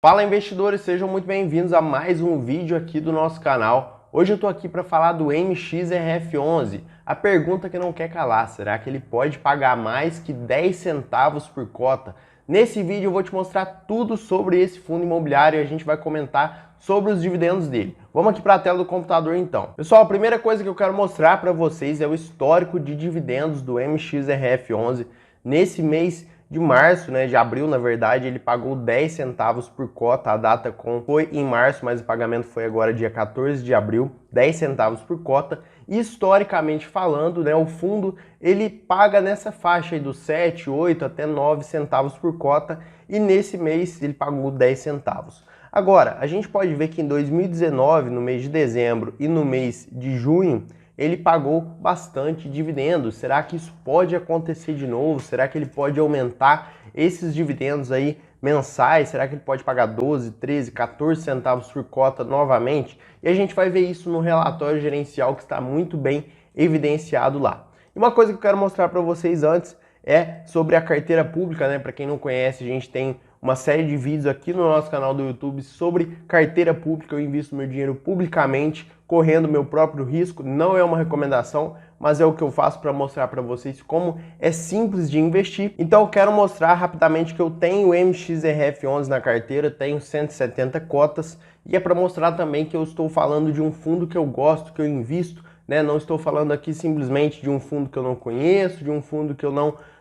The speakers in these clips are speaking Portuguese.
Fala investidores, sejam muito bem-vindos a mais um vídeo aqui do nosso canal. Hoje eu estou aqui para falar do MXRF11. A pergunta que não quer calar, será que ele pode pagar mais que 10 centavos por cota? Nesse vídeo eu vou te mostrar tudo sobre esse fundo imobiliário e a gente vai comentar sobre os dividendos dele. Vamos aqui para a tela do computador então. Pessoal, a primeira coisa que eu quero mostrar para vocês é o histórico de dividendos do MXRF11 nesse mês de março, de abril, na verdade, ele pagou 10 centavos por cota, a data foi em março, mas o pagamento foi agora dia 14 de abril, 10 centavos por cota. Historicamente falando, o fundo ele paga nessa faixa aí dos 7, 8 até 9 centavos por cota e nesse mês ele pagou 10 centavos. Agora, a gente pode ver que em 2019, no mês de dezembro e no mês de junho, ele pagou bastante dividendos. Será que isso pode acontecer de novo? Será que ele pode aumentar esses dividendos aí mensais? Será que ele pode pagar 12, 13, 14 centavos por cota novamente? E a gente vai ver isso no relatório gerencial que está muito bem evidenciado lá. E uma coisa que eu quero mostrar para vocês antes é sobre a carteira pública, Para quem não conhece, a gente tem uma série de vídeos aqui no nosso canal do YouTube sobre carteira pública. Eu invisto meu dinheiro publicamente, correndo meu próprio risco. Não é uma recomendação, mas é o que eu faço para mostrar para vocês como é simples de investir. Então eu quero mostrar rapidamente que eu tenho o MXRF11 na carteira, tenho 170 cotas, e é para mostrar também que eu estou falando de um fundo que eu gosto, que eu invisto, Não estou falando aqui simplesmente de um fundo que eu não conheço, de um fundo que eu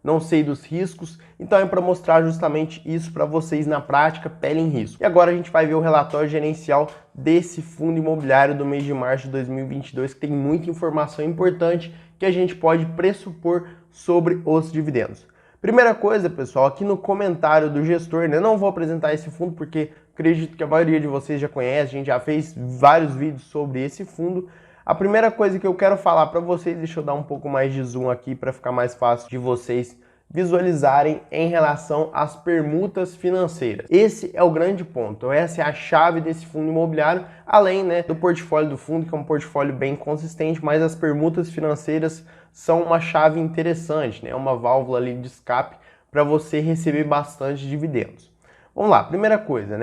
não sei dos riscos. Então é para mostrar justamente isso para vocês na prática, pele em risco. E agora a gente vai ver o relatório gerencial desse fundo imobiliário do mês de março de 2022, que tem muita informação importante que a gente pode pressupor sobre os dividendos. Primeira coisa, pessoal, aqui no comentário do gestor, eu não vou apresentar esse fundo porque acredito que a maioria de vocês já conhece, a gente já fez vários vídeos sobre esse fundo. A primeira coisa que eu quero falar para vocês, deixa eu dar um pouco mais de zoom aqui para ficar mais fácil de vocês visualizarem em relação às permutas financeiras. Esse é o grande ponto, essa é a chave desse fundo imobiliário, além do portfólio do fundo, que é um portfólio bem consistente, mas as permutas financeiras são uma chave interessante, É uma válvula ali de escape para você receber bastante dividendos. Vamos lá, primeira coisa,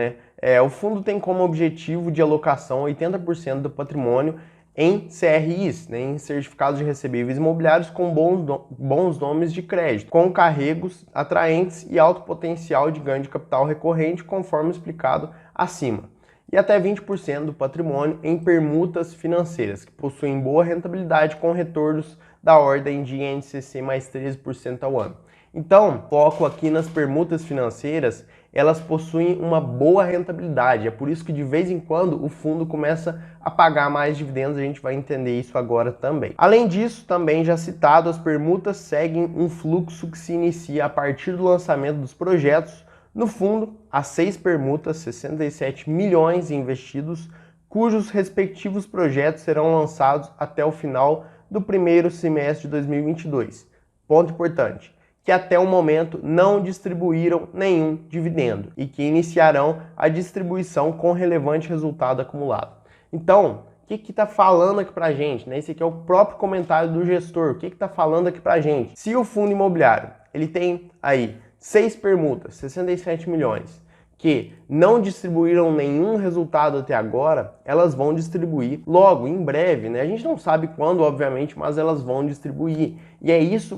o fundo tem como objetivo de alocação 80% do patrimônio em CRIs, em certificados de recebíveis imobiliários com bons nomes de crédito, com carregos atraentes e alto potencial de ganho de capital recorrente, conforme explicado acima. E até 20% do patrimônio em permutas financeiras, que possuem boa rentabilidade com retornos da ordem de INCC mais 13% ao ano. Então, foco aqui nas permutas financeiras, elas possuem uma boa rentabilidade. É por isso que de vez em quando o fundo começa a pagar mais dividendos, a gente vai entender isso agora também. Além disso, também já citado, as permutas seguem um fluxo que se inicia a partir do lançamento dos projetos. No fundo, há 6 permutas, 67 milhões investidos, cujos respectivos projetos serão lançados até o final do primeiro semestre de 2022. Ponto importante, que até o momento não distribuíram nenhum dividendo e que iniciarão a distribuição com relevante resultado acumulado. Então, o que está falando aqui para a gente? Esse aqui é o próprio comentário do gestor. O que está falando aqui para a gente? Se o fundo imobiliário ele tem aí 6 permutas, 67 milhões, que não distribuíram nenhum resultado até agora, elas vão distribuir logo, em breve, A gente não sabe quando, obviamente, mas elas vão distribuir. E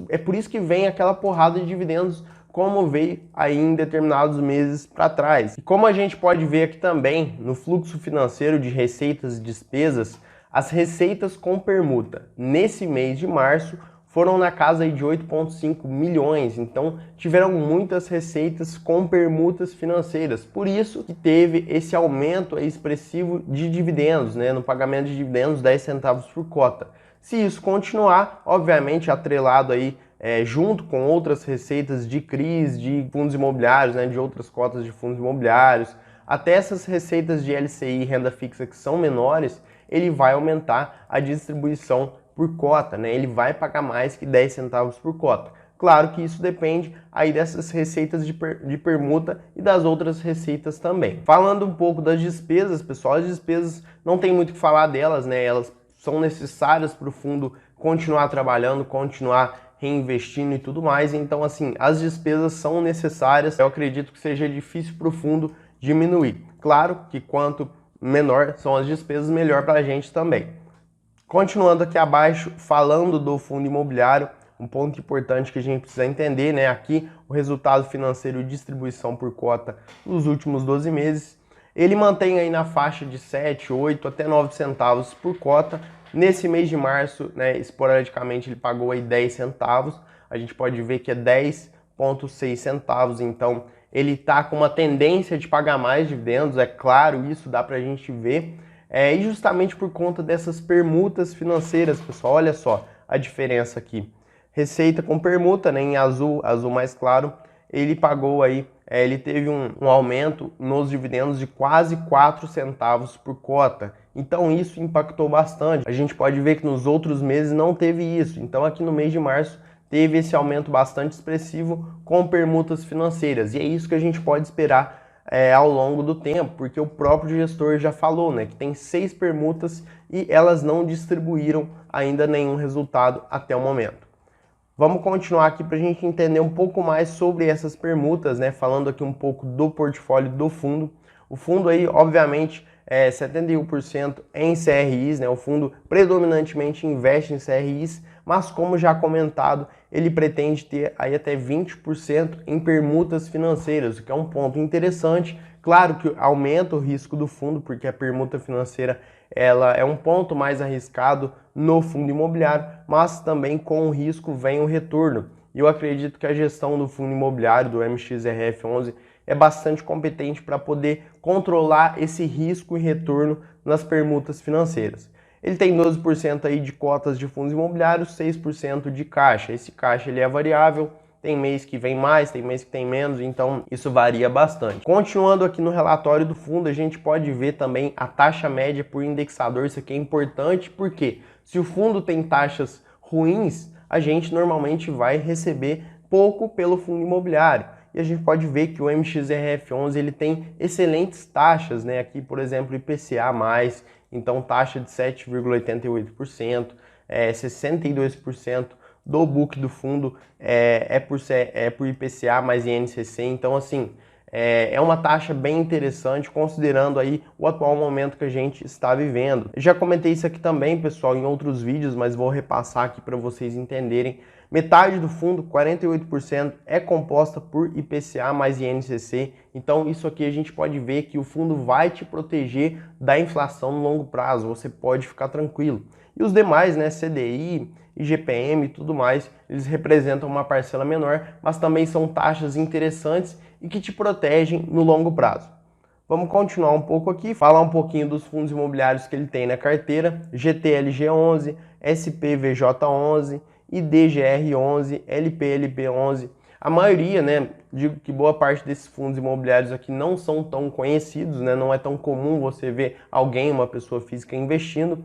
é por isso que vem aquela porrada de dividendos, como veio aí em determinados meses para trás. E como a gente pode ver aqui também, no fluxo financeiro de receitas e despesas, as receitas com permuta nesse mês de março foram na casa de 8,5 milhões, então tiveram muitas receitas com permutas financeiras, por isso que teve esse aumento expressivo de dividendos, no pagamento de dividendos 10 centavos por cota. Se isso continuar, obviamente atrelado aí junto com outras receitas de CRIs, de fundos imobiliários, de outras cotas de fundos imobiliários, até essas receitas de LCI e renda fixa que são menores, ele vai aumentar a distribuição por cota, Ele vai pagar mais que 10 centavos por cota. Claro que isso depende aí dessas receitas de permuta e das outras receitas também. Falando um pouco das despesas, pessoal, as despesas não tem muito o que falar delas, Elas são necessárias para o fundo continuar trabalhando, continuar reinvestindo e tudo mais. Então, assim, as despesas são necessárias. Eu acredito que seja difícil para o fundo diminuir. Claro que quanto menor são as despesas, melhor para a gente também. Continuando aqui abaixo, falando do fundo imobiliário, um ponto importante que a gente precisa entender, né? Aqui o resultado financeiro e distribuição por cota nos últimos 12 meses, ele mantém aí na faixa de 7, 8 até 9 centavos por cota. Nesse mês de março, né, esporadicamente ele pagou aí 10 centavos, a gente pode ver que é 10,6 centavos, então ele está com uma tendência de pagar mais dividendos, é claro, isso dá para a gente ver, e justamente por conta dessas permutas financeiras, pessoal, olha só a diferença aqui. Receita com permuta, né, em azul, azul mais claro, ele pagou aí, ele teve um aumento nos dividendos de quase 4 centavos por cota. Então isso impactou bastante. A gente pode ver que nos outros meses não teve isso. Então aqui no mês de março teve esse aumento bastante expressivo com permutas financeiras. E é isso que a gente pode esperar ao longo do tempo, porque o próprio gestor já falou, né, que tem 6 permutas e elas não distribuíram ainda nenhum resultado até o momento. Vamos continuar aqui para a gente entender um pouco mais sobre essas permutas, né? Falando aqui um pouco do portfólio do fundo. O fundo aí, obviamente, é 71% em CRIs, né? O fundo predominantemente investe em CRIs, mas como já comentado, ele pretende ter aí até 20% em permutas financeiras, o que é um ponto interessante. Claro que aumenta o risco do fundo, porque a permuta financeira ela é um ponto mais arriscado no fundo imobiliário, mas também com o risco vem o retorno. E eu acredito que a gestão do fundo imobiliário, do MXRF11, é bastante competente para poder controlar esse risco e retorno nas permutas financeiras. Ele tem 12% aí de cotas de fundos imobiliários, 6% de caixa. Esse caixa ele é variável, tem mês que vem mais, tem mês que tem menos, então isso varia bastante. Continuando aqui no relatório do fundo, a gente pode ver também a taxa média por indexador. Isso aqui é importante porque se o fundo tem taxas ruins, a gente normalmente vai receber pouco pelo fundo imobiliário. E a gente pode ver que o MXRF11 ele tem excelentes taxas, né? Aqui, por exemplo, IPCA+, então taxa de 7,88%, 62% do book do fundo é por IPCA mais INCC, então assim, é uma taxa bem interessante considerando aí o atual momento que a gente está vivendo. Eu já comentei isso aqui também, pessoal, em outros vídeos, mas vou repassar aqui para vocês entenderem. Metade do fundo, 48%, é composta por IPCA mais INCC, então isso aqui a gente pode ver que o fundo vai te proteger da inflação no longo prazo, você pode ficar tranquilo. E os demais, né, CDI, IGPM e tudo mais, eles representam uma parcela menor, mas também são taxas interessantes e que te protegem no longo prazo. Vamos continuar um pouco aqui, falar um pouquinho dos fundos imobiliários que ele tem na carteira: GTLG11, SPVJ11, IDGR11, LPLP11. A maioria, né, digo que boa parte desses fundos imobiliários aqui não são tão conhecidos, né, não é tão comum você ver alguém, uma pessoa física investindo,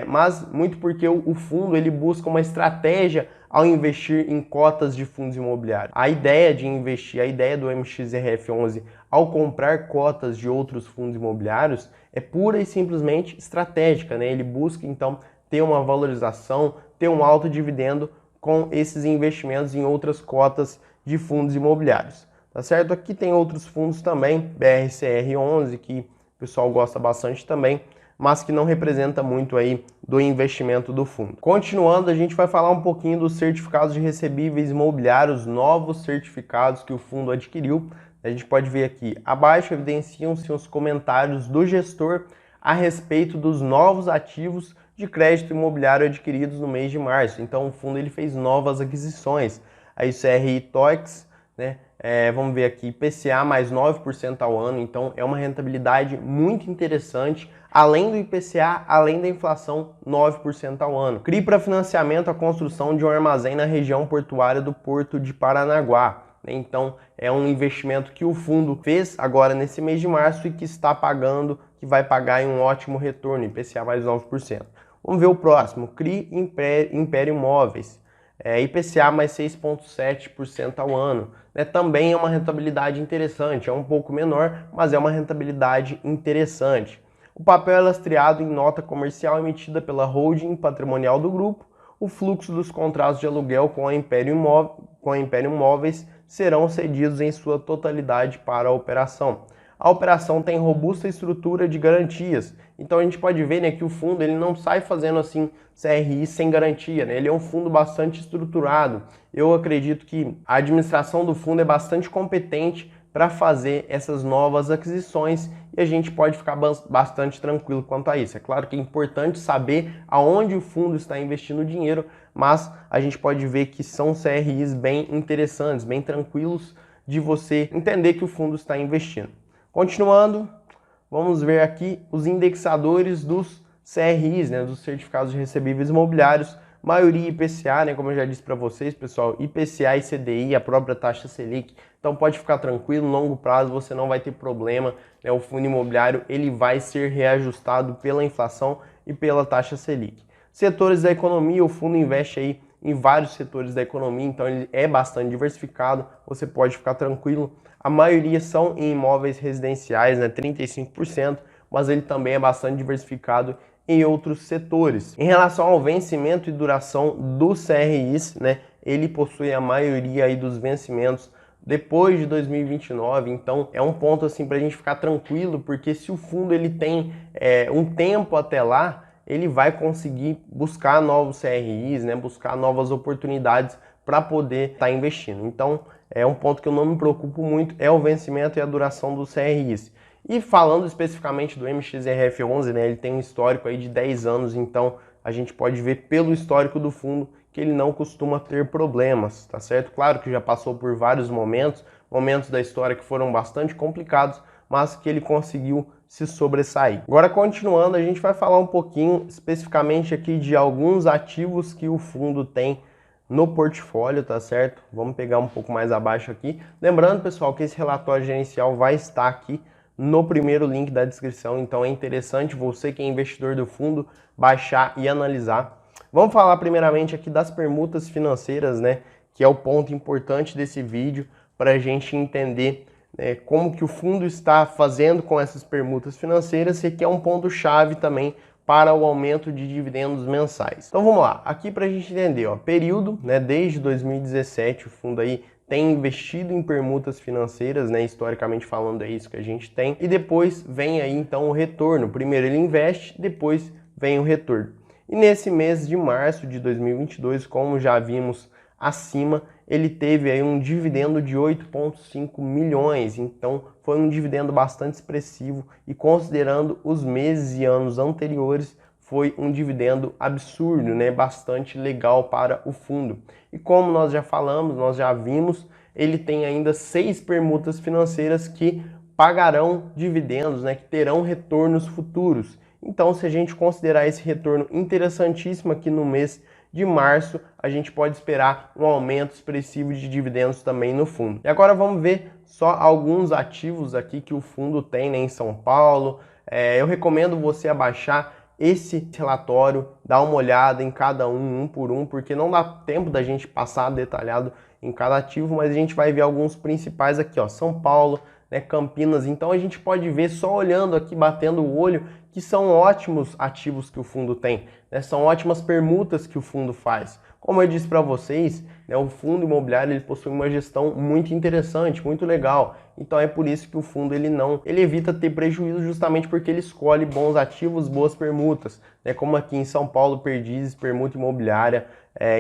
mas muito porque o fundo ele busca uma estratégia ao investir em cotas de fundos imobiliários. A ideia de investir, a ideia do MXRF11 ao comprar cotas de outros fundos imobiliários é pura e simplesmente estratégica, né? Ele busca então ter uma valorização, ter um alto dividendo com esses investimentos em outras cotas de fundos imobiliários, tá certo? Aqui tem outros fundos também, BRCR11, que o pessoal gosta bastante também, mas que não representa muito aí do investimento do fundo. Continuando, a gente vai falar um pouquinho dos certificados de recebíveis imobiliários, novos certificados que o fundo adquiriu. A gente pode ver aqui abaixo, evidenciam-se os comentários do gestor a respeito dos novos ativos de crédito imobiliário adquiridos no mês de março. Então o fundo ele fez novas aquisições. Aí o CRI TOEX, né? Vamos ver aqui, IPCA mais 9% ao ano, então é uma rentabilidade muito interessante, além do IPCA, além da inflação, 9% ao ano. CRI para financiamento a construção de um armazém na região portuária do Porto de Paranaguá. Então é um investimento que o fundo fez agora nesse mês de março e que está pagando, que vai pagar em um ótimo retorno, IPCA mais 9%. Vamos ver o próximo, CRI Império Imóveis. IPCA mais 6,7% ao ano. Também é uma rentabilidade interessante, é um pouco menor, mas é uma rentabilidade interessante. O papel é lastreado em nota comercial emitida pela holding patrimonial do grupo. O fluxo dos contratos de aluguel com a Império Imóveis serão cedidos em sua totalidade para a operação. a operação tem robusta estrutura de garantias. Então a gente pode ver, né, que o fundo ele não sai fazendo assim CRI sem garantia, né? Ele é um fundo bastante estruturado. Eu acredito que a administração do fundo é bastante competente para fazer essas novas aquisições e a gente pode ficar bastante tranquilo quanto a isso. É claro que é importante saber aonde o fundo está investindo o dinheiro, mas a gente pode ver que são CRIs bem interessantes, bem tranquilos de você entender que o fundo está investindo. Continuando, vamos ver aqui os indexadores dos CRIs, né, dos certificados de recebíveis imobiliários, maioria IPCA, né, como eu já disse para vocês, pessoal, IPCA e CDI, a própria taxa Selic. Então pode ficar tranquilo, no longo prazo você não vai ter problema, né, o fundo imobiliário ele vai ser reajustado pela inflação e pela taxa Selic. Setores da economia, o fundo investe aí em vários setores da economia, então ele é bastante diversificado, você pode ficar tranquilo. A maioria são em imóveis residenciais, né, 35%, mas ele também é bastante diversificado em outros setores. Em relação ao vencimento e duração dos CRIs, né, ele possui a maioria aí dos vencimentos depois de 2029, então é um ponto assim para a gente ficar tranquilo, porque se o fundo ele tem um tempo até lá, ele vai conseguir buscar novos CRIs, né, buscar novas oportunidades para poder estar investindo. Então é um ponto que eu não me preocupo muito, é o vencimento e a duração dos CRIs. E falando especificamente do MXRF11, né, ele tem um histórico aí de 10 anos, então a gente pode ver pelo histórico do fundo que ele não costuma ter problemas, tá certo? Claro que já passou por vários momentos da história que foram bastante complicados, mas que ele conseguiu se sobressair. Agora, continuando, a gente vai falar um pouquinho especificamente aqui de alguns ativos que o fundo tem no portfólio, tá certo? Vamos pegar um pouco mais abaixo aqui. Lembrando, pessoal, que esse relatório gerencial vai estar aqui no primeiro link da descrição, então é interessante você que é investidor do fundo baixar e analisar. Vamos falar primeiramente aqui das permutas financeiras, né, que é o ponto importante desse vídeo para a gente entender como que o fundo está fazendo com essas permutas financeiras e que é um ponto chave também para o aumento de dividendos mensais. Então vamos lá, aqui para a gente entender, ó, período, né, desde 2017 o fundo aí tem investido em permutas financeiras, né, historicamente falando é isso que a gente tem, e depois vem aí então o retorno. Primeiro ele investe, depois vem o retorno. E nesse mês de março de 2022, como já vimos acima, ele teve aí um dividendo de 8,5 milhões, então foi um dividendo bastante expressivo e considerando os meses e anos anteriores, foi um dividendo absurdo, né? Bastante legal para o fundo. E como nós já falamos, nós já vimos, ele tem ainda 6 permutas financeiras que pagarão dividendos, né? Que terão retornos futuros. Então, se a gente considerar esse retorno interessantíssimo aqui no mês de março, a gente pode esperar um aumento expressivo de dividendos também no fundo. E agora vamos ver só alguns ativos aqui que o fundo tem, né, em São Paulo. Eu recomendo você abaixar esse relatório, dar uma olhada em cada um por um, porque não dá tempo da gente passar detalhado em cada ativo, mas a gente vai ver alguns principais aqui, ó, São Paulo, né, Campinas. Então a gente pode ver só olhando aqui, batendo o olho, que são ótimos ativos que o fundo tem, né, são ótimas permutas que o fundo faz. Como eu disse para vocês, né, o fundo imobiliário ele possui uma gestão muito interessante, muito legal. Então é por isso que o fundo ele evita ter prejuízo justamente porque ele escolhe bons ativos, boas permutas, né, como aqui em São Paulo, Perdizes, permuta imobiliária,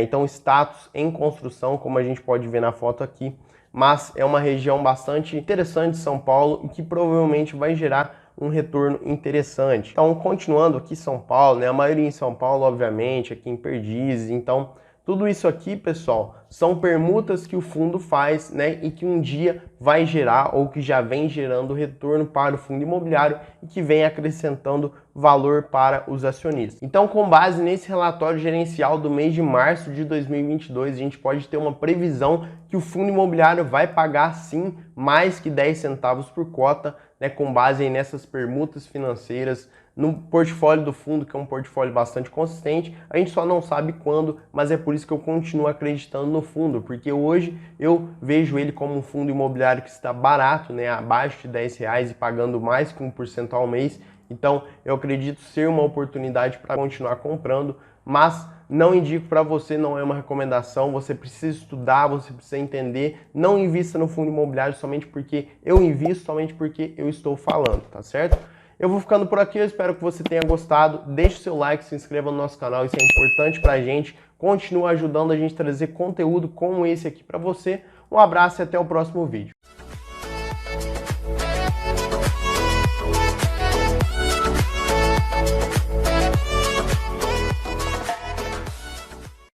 então status em construção, como a gente pode ver na foto aqui, mas é uma região bastante interessante de São Paulo e que provavelmente vai gerar um retorno interessante. Então, continuando aqui São Paulo, né, a maioria em São Paulo, obviamente, aqui em Perdizes, então tudo isso aqui, pessoal, são permutas que o fundo faz, né, e que um dia vai gerar ou que já vem gerando retorno para o fundo imobiliário e que vem acrescentando valor para os acionistas. Então, com base nesse relatório gerencial do mês de março de 2022, a gente pode ter uma previsão que o fundo imobiliário vai pagar sim mais que 10 centavos por cota, né, com base aí nessas permutas financeiras no portfólio do fundo, que é um portfólio bastante consistente. A gente só não sabe quando, mas é por isso que eu continuo acreditando no fundo, porque hoje eu vejo ele como um fundo imobiliário que está barato, né, abaixo de R$10 e pagando mais que 1% ao mês. Então eu acredito ser uma oportunidade para continuar comprando, mas não indico para você, não é uma recomendação, você precisa estudar, você precisa entender, não invista no fundo imobiliário somente porque eu invisto, somente porque eu estou falando, tá certo? Eu vou ficando por aqui, eu espero que você tenha gostado, deixe seu like, se inscreva no nosso canal, isso é importante pra gente, continua ajudando a gente a trazer conteúdo como esse aqui para você. Um abraço e até o próximo vídeo.